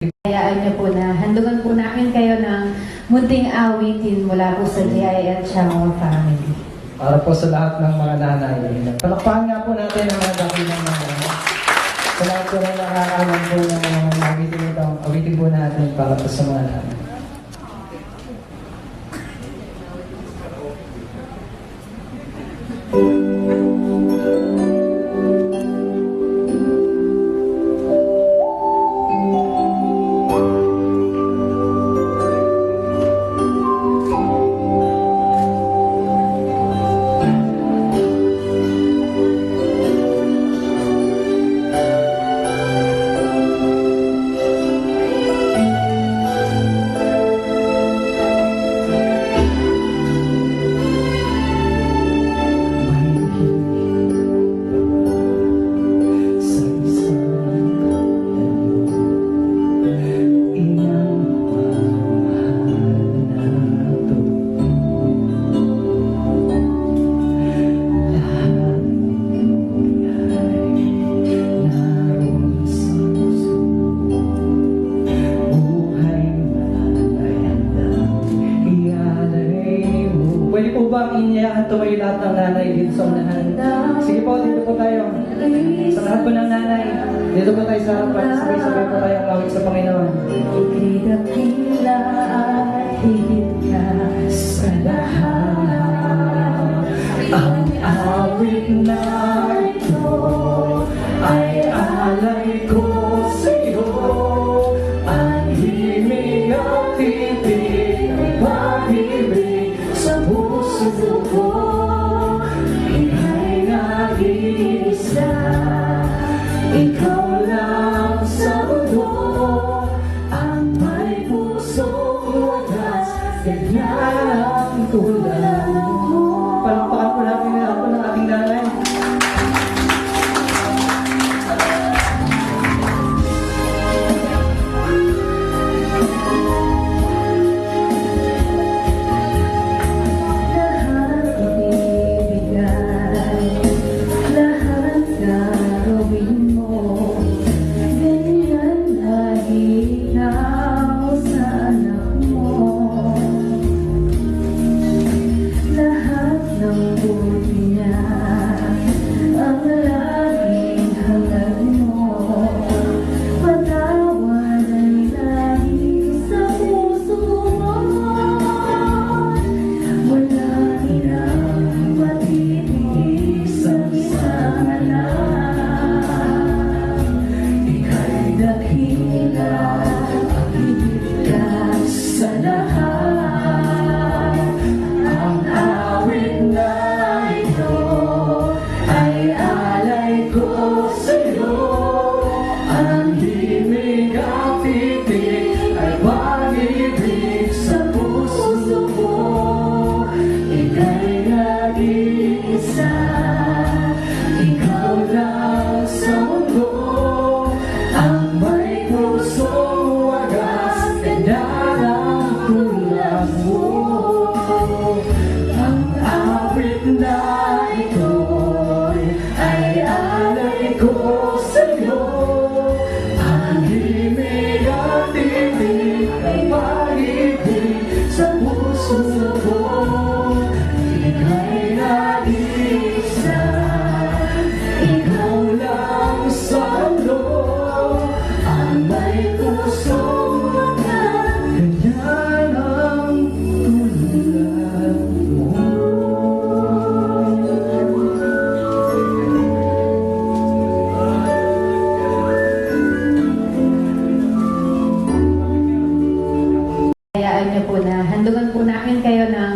Hayaan niyo po na handugan po namin kayo ng munting awitin mula po sa DI at Chango family. Para po sa lahat ng mga nanay. Palakpakan nga po natin ang mga dakilang mga sa lahat po na nakakalam po ng mga awitin ito. Awitin po natin para po sa mga nanay. Pwede po ba inyayahan tumayo lahat ng nanay dito sa unahan? Sige po, dito po tayo. Sa lahat po ng nanay, dito po tayo sa harapan. Sabay-sabay po tayo awit sa Panginoon. Ikikapila at higit ka sa lahat. Ang awit na ito ay alay ko sa iyo. Ang himig at titig ay pag-ibig sa puso ko. Ika'y nag-iisa, ikaw lang sa mundo. Ang may pusong wagas, ganyan tulad mo. Palakpakan po natin na ako ng ating nanay. Hayaan niyo po na handugan po namin